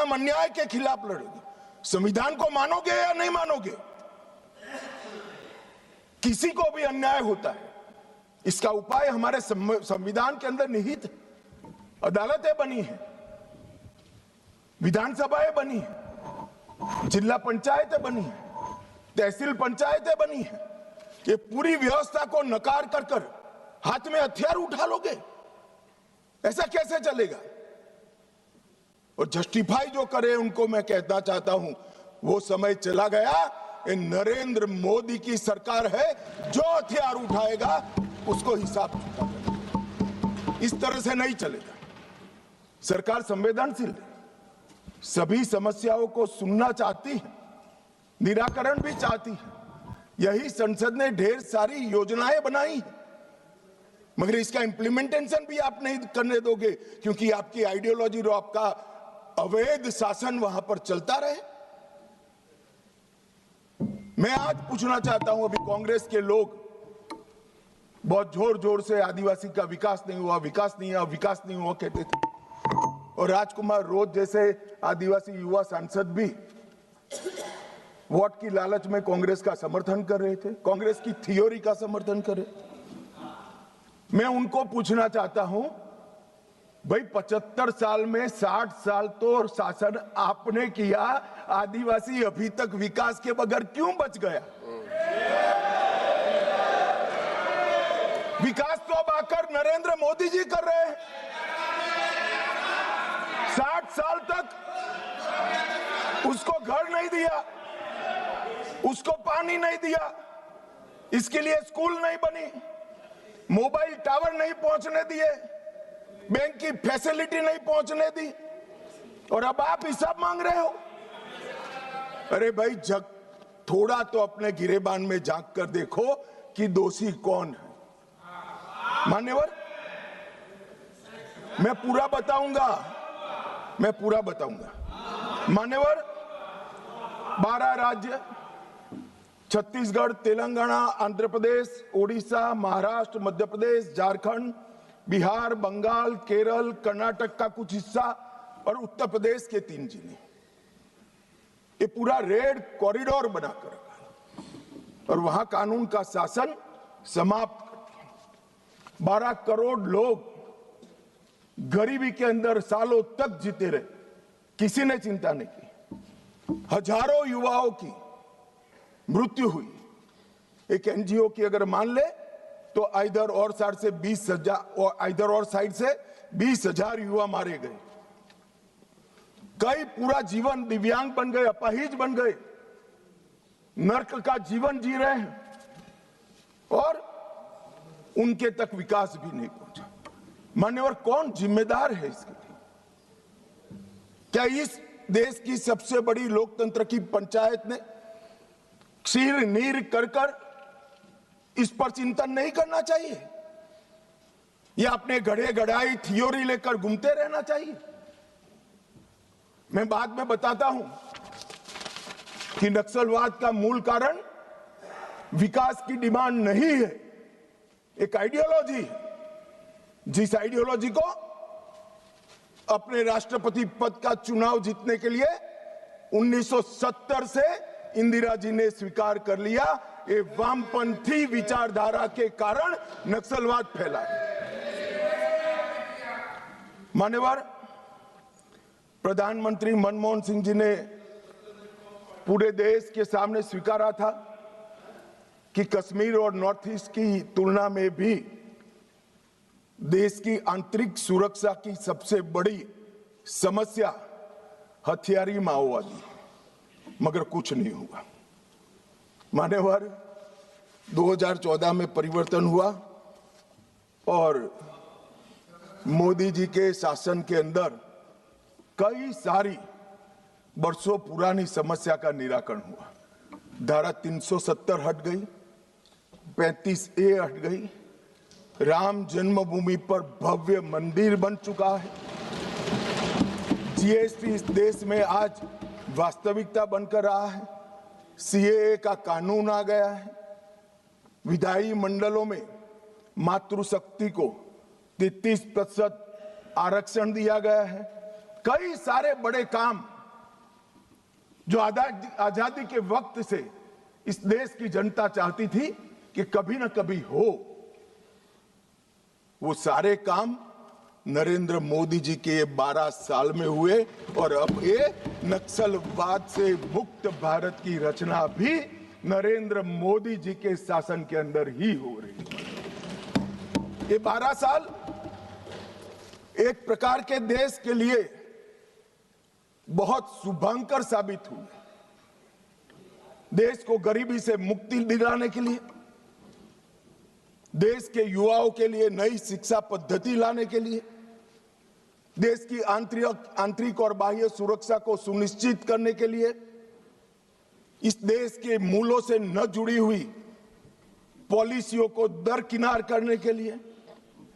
हम अन्याय के खिलाफ लड़ेंगे। संविधान को मानोगे या नहीं मानोगे? किसी को भी अन्याय होता है, इसका उपाय हमारे संविधान के अंदर निहित है। अदालतें बनी है, विधानसभाएं बनी है, जिला पंचायतें बनी है, तहसील पंचायतें बनी है। ये पूरी व्यवस्था को नकार कर हाथ में हथियार उठा लोगे? ऐसा कैसे चलेगा? और जस्टिफाई जो करे उनको मैं कहना चाहता हूं, वो समय चला गया। ये नरेंद्र मोदी की सरकार है, जो हथियार उठाएगा उसको हिसाब चुकाएगा। इस तरह से नहीं चलेगा। सरकार संवेदनशील है, सभी समस्याओं को सुनना चाहती है, निराकरण भी चाहती है। यही संसद ने ढेर सारी योजनाएं बनाई है, मगर इसका इंप्लीमेंटेशन भी आप नहीं करने दोगे, क्योंकि आपकी आइडियोलॉजी और आपका अवैध शासन वहां पर चलता रहे। मैं आज पूछना चाहता हूं, अभी कांग्रेस के लोग बहुत जोर जोर से आदिवासी का विकास नहीं हुआ, विकास नहीं हुआ, विकास नहीं हुआ कहते थे, और राजकुमार रोज जैसे आदिवासी युवा सांसद भी वोट की लालच में कांग्रेस का समर्थन कर रहे थे, कांग्रेस की थियोरी का समर्थन कर रहे थे। मैं उनको पूछना चाहता हूं, भाई 75 साल में 60 साल तो शासन आपने किया, आदिवासी अभी तक विकास के बगैर क्यों बच गया? विकास तो अब आकर नरेंद्र मोदी जी कर रहे हैं। 60 साल तक उसको घर नहीं दिया, उसको पानी नहीं दिया, इसके लिए स्कूल नहीं बनी, मोबाइल टावर नहीं पहुंचने दिए, बैंक की फैसिलिटी नहीं पहुंचने दी, और अब आप हिसाब मांग रहे हो। अरे भाई, जग थोड़ा तो अपने गिरेबान में झांक कर देखो कि दोषी कौन है। मान्यवर, मैं पूरा बताऊंगा। मान्यवर, 12 राज्य, छत्तीसगढ़, तेलंगाना, आंध्र प्रदेश, ओडिशा, महाराष्ट्र, मध्य प्रदेश, झारखंड, बिहार, बंगाल, केरल, कर्नाटक का कुछ हिस्सा और उत्तर प्रदेश के 3 जिले, ये पूरा रेड कॉरिडोर बनाकर रखा और वहां कानून का शासन समाप्त कर दिया। 12 करोड़ लोग गरीबी के अंदर सालों तक जीते रहे, किसी ने चिंता नहीं की। हजारों युवाओं की मृत्यु हुई। एक एनजीओ की अगर मान ले तो इधर और साइड से 20,000 युवा मारे गए। कई पूरा जीवन दिव्यांग बन गए, अपाहिज बन गए, नर्क का जीवन जी रहे हैं और उनके तक विकास भी नहीं पहुंचा। मान्यवर, कौन जिम्मेदार है इसके लिए? क्या इस देश की सबसे बड़ी लोकतंत्र की पंचायत ने क्षीर नीर कर इस पर चिंतन नहीं करना चाहिए? या अपने गढ़े गढ़ाई थियोरी लेकर घूमते रहना चाहिए? मैं बाद में बताता हूं कि नक्सलवाद का मूल कारण विकास की डिमांड नहीं है, एक आइडियोलॉजी है। जिस आइडियोलॉजी को अपने राष्ट्रपति पद का चुनाव जीतने के लिए 1970 से इंदिरा जी ने स्वीकार कर लिया, ये वामपंथी विचारधारा के कारण नक्सलवाद फैला है। मान्यवर, प्रधानमंत्री मनमोहन सिंह जी ने पूरे देश के सामने स्वीकारा था कि कश्मीर और नॉर्थ ईस्ट की तुलना में भी देश की आंतरिक सुरक्षा की सबसे बड़ी समस्या हथियारी माओवादी, मगर कुछ नहीं हुआ। मान्यवर, 2014 में परिवर्तन हुआ और मोदी जी के शासन के अंदर कई सारी वर्षों पुरानी समस्या का निराकरण हुआ। धारा 370 हट गई, 35A हट गई, राम जन्मभूमि पर भव्य मंदिर बन चुका है, जीएसटी इस देश में आज वास्तविकता बनकर रहा है, सीएए का कानून आ गया है, विधायी मंडलों में मातृशक्ति को 33% आरक्षण दिया गया है। कई सारे बड़े काम जो आजादी के वक्त से इस देश की जनता चाहती थी कि कभी ना कभी हो, वो सारे काम नरेंद्र मोदी जी के 12 साल में हुए। और अब ये नक्सलवाद से मुक्त भारत की रचना भी नरेंद्र मोदी जी के शासन के अंदर ही हो रही है। ये 12 साल एक प्रकार के देश के लिए बहुत शुभंकर साबित हुए। देश को गरीबी से मुक्ति दिलाने के लिए, देश के युवाओं के लिए नई शिक्षा पद्धति लाने के लिए, देश की आंतरिक और बाह्य सुरक्षा को सुनिश्चित करने के लिए, इस देश के मूलों से न जुड़ी हुई पॉलिसियों को दरकिनार करने के लिए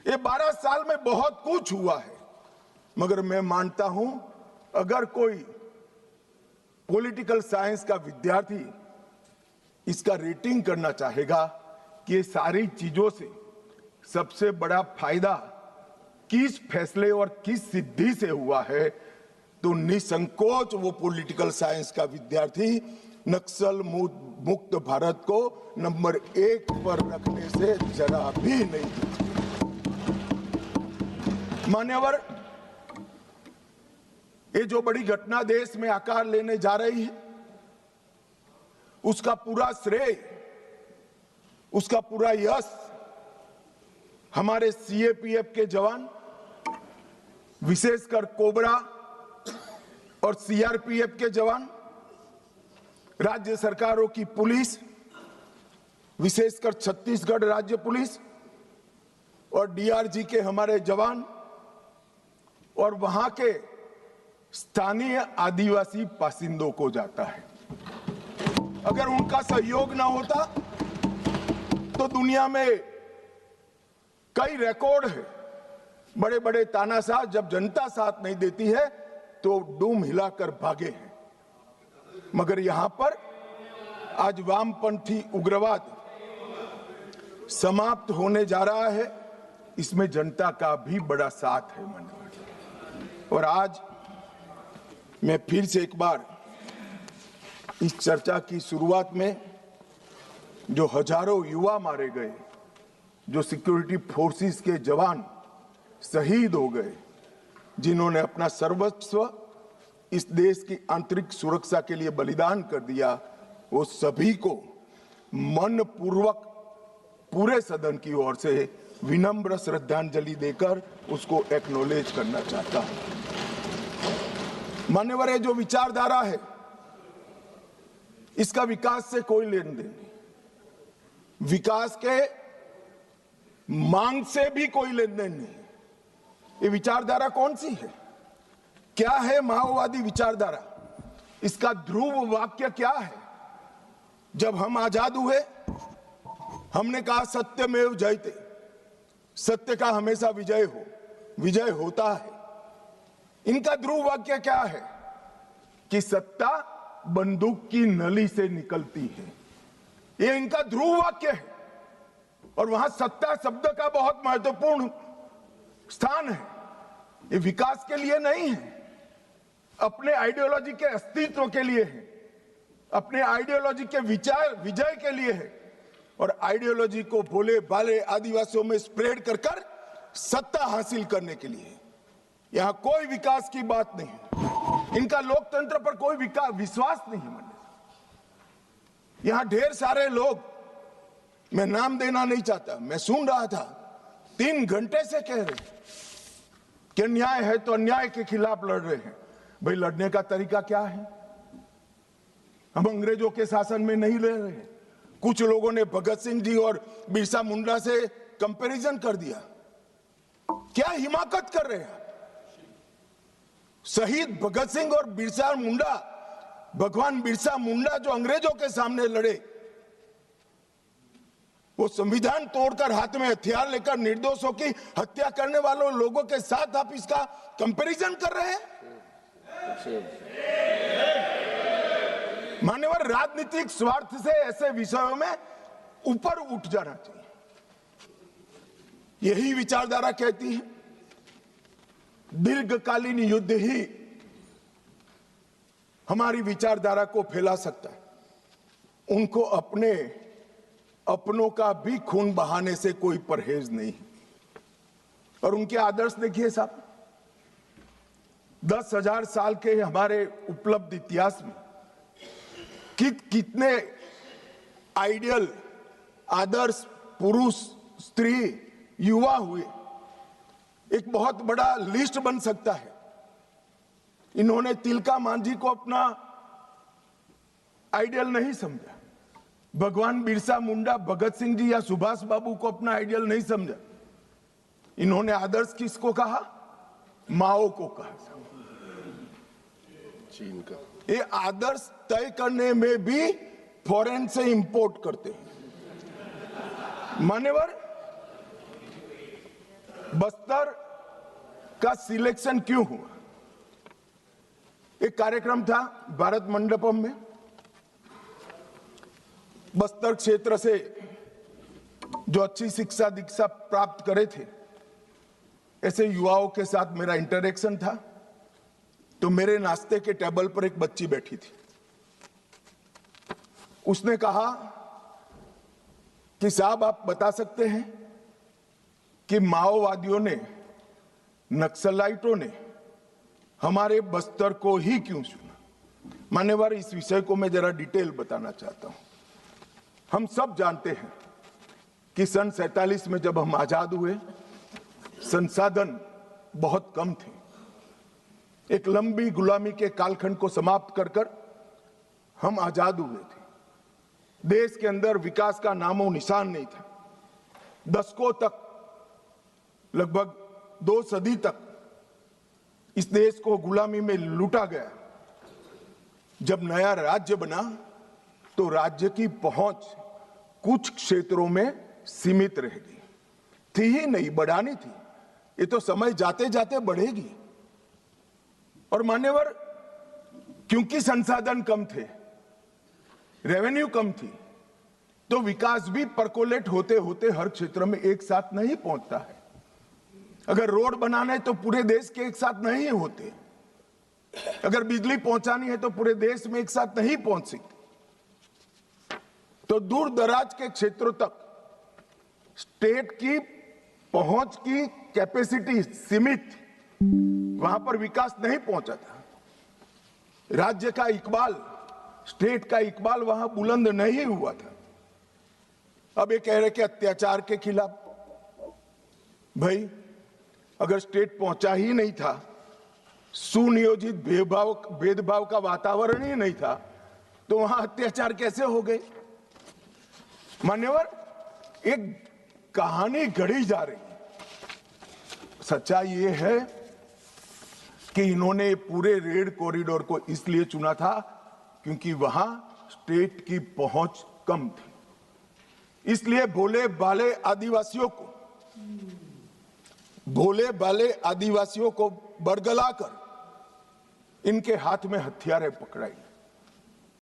ये 12 साल में बहुत कुछ हुआ है। मगर मैं मानता हूं, अगर कोई पॉलिटिकल साइंस का विद्यार्थी इसका रेटिंग करना चाहेगा कि ये सारी चीजों से सबसे बड़ा फायदा किस फैसले और किस सिद्धि से हुआ है, तो निसंकोच वो पॉलिटिकल साइंस का विद्यार्थी नक्सल मुक्त भारत को नंबर 1 पर रखने से जरा भी नहीं। मान्यवर, ये जो बड़ी घटना देश में आकार लेने जा रही है, उसका पूरा श्रेय, उसका पूरा यश हमारे सीएपीएफ के जवान, विशेषकर कोबरा और सीआरपीएफ के जवान, राज्य सरकारों की पुलिस, विशेषकर छत्तीसगढ़ राज्य पुलिस और डीआरजी के हमारे जवान और वहां के स्थानीय आदिवासी बासिंदों को जाता है। अगर उनका सहयोग ना होता तो दुनिया में कई रिकॉर्ड है, बड़े बड़े तानाशाह जब जनता साथ नहीं देती है तो डूम हिलाकर भागे हैं। मगर यहां पर आज वामपंथी उग्रवाद समाप्त होने जा रहा है, इसमें जनता का भी बड़ा साथ है। और आज मैं फिर से एक बार इस चर्चा की शुरुआत में जो हजारों युवा मारे गए, जो सिक्योरिटी फोर्सेस के जवान शहीद हो गए, जिन्होंने अपना सर्वस्व इस देश की आंतरिक सुरक्षा के लिए बलिदान कर दिया, वो सभी को मनपूर्वक पूरे सदन की ओर से विनम्र श्रद्धांजलि देकर उसको एक्नॉलेज करना चाहता हूं। मान्यवर, ये जो विचारधारा है, इसका विकास से कोई लेन देन नहीं, विकास के मांग से भी कोई लेन देन नहीं। ये विचारधारा कौन सी है? क्या है माओवादी विचारधारा? इसका ध्रुव वाक्य क्या है? जब हम आजाद हुए, हमने कहा सत्यमेव जयते, सत्य का हमेशा विजय हो, विजय होता है। इनका ध्रुव वाक्य क्या है? कि सत्ता बंदूक की नली से निकलती है, ये इनका ध्रुव वाक्य है। और वहां सत्ता शब्द का बहुत महत्वपूर्ण स्थान है। ये विकास के लिए नहीं है, अपने आइडियोलॉजी के अस्तित्व के लिए है, अपने आइडियोलॉजी के विचार विजय के लिए है। और आइडियोलॉजी को भोले भाले आदिवासियों में स्प्रेड कर कर सत्ता हासिल करने के लिए। यहां कोई विकास की बात नहीं है, इनका लोकतंत्र पर कोई विश्वास नहीं है। यहां ढेर सारे लोग, मैं नाम देना नहीं चाहता, मैं सुन रहा था, 3 घंटे से कह रहे हैं कि अन्याय है तो अन्याय के खिलाफ लड़ रहे हैं। भाई, लड़ने का तरीका क्या है? हम अंग्रेजों के शासन में नहीं रह रहे हैं। कुछ लोगों ने भगत सिंह जी और बिरसा मुंडा से कंपैरिजन कर दिया। क्या हिमाकत कर रहे हैं? शहीद भगत सिंह और बिरसा मुंडा, भगवान बिरसा मुंडा जो अंग्रेजों के सामने लड़े, वो संविधान तोड़कर हाथ में हथियार लेकर निर्दोषों की हत्या करने वालों लोगों के साथ आप इसका कंपैरिजन कर रहे हैं? मान्यवर, राजनीतिक स्वार्थ से ऐसे विषयों में ऊपर उठ जाना चाहिए। यही विचारधारा कहती है दीर्घकालीन युद्ध ही हमारी विचारधारा को फैला सकता है, उनको अपनों का भी खून बहाने से कोई परहेज नहीं। और उनके आदर्श देखिए साहब, 10,000 साल के हमारे उपलब्ध इतिहास में कितने आइडियल आदर्श पुरुष, स्त्री, युवा हुए, एक बहुत बड़ा लिस्ट बन सकता है। इन्होंने तिलका मांझी को अपना आइडियल नहीं समझा, भगवान बिरसा मुंडा, भगत सिंह जी या सुभाष बाबू को अपना आइडियल नहीं समझा। इन्होंने आदर्श किसको कहा? माओ को कहा। चीन का ये आदर्श तय करने में भी फॉरेन से इंपोर्ट करते हैं। मान्यवर, बस्तर का सिलेक्शन क्यों हुआ? एक कार्यक्रम था भारत मंडपम में, बस्तर क्षेत्र से जो अच्छी शिक्षा दीक्षा प्राप्त करे थे ऐसे युवाओं के साथ मेरा इंटरेक्शन था। तो मेरे नाश्ते के टेबल पर एक बच्ची बैठी थी। उसने कहा कि साहब, आप बता सकते हैं कि माओवादियों ने, नक्सलाइटों ने हमारे बस्तर को ही क्यों चुना? मान्यवर, इस विषय को मैं जरा डिटेल बताना चाहता हूं। हम सब जानते हैं कि सन 47 में जब हम आजाद हुए, संसाधन बहुत कम थे। एक लंबी गुलामी के कालखंड को समाप्त कर कर हम आजाद हुए थे। देश के अंदर विकास का नामो निशान नहीं था। दशकों तक, लगभग 2 सदी तक इस देश को गुलामी में लूटा गया। जब नया राज्य बना तो राज्य की पहुंच कुछ क्षेत्रों में सीमित रह गई थी ही नहीं, बढ़ानी थी। ये तो समय जाते जाते बढ़ेगी। और मान्यवर, क्योंकि संसाधन कम थे, रेवेन्यू कम थी, तो विकास भी परकोलेट होते होते हर क्षेत्र में एक साथ नहीं पहुंचता है। अगर रोड बनाने तो पूरे देश के एक साथ नहीं होते, अगर बिजली पहुंचानी है तो पूरे देश में एक साथ नहीं पहुंच सकती। तो दूर दराज के क्षेत्रों तक स्टेट की पहुंच की कैपेसिटी सीमित, वहां पर विकास नहीं पहुंचा था। राज्य का इकबाल, स्टेट का इकबाल वहां बुलंद नहीं हुआ था। अब ये कह रहे कि अत्याचार के खिलाफ, भाई अगर स्टेट पहुंचा ही नहीं था, सुनियोजित भेदभाव का वातावरण ही नहीं था, तो वहां अत्याचार कैसे हो गए? मान्यवर, एक कहानी घड़ी जा रही है। सच्चाई ये है कि इन्होंने पूरे रेड कॉरिडोर को इसलिए चुना था क्योंकि वहां स्टेट की पहुंच कम थी। इसलिए भोले भाले आदिवासियों को बरगलाकर इनके हाथ में हथियारें पकड़ाई।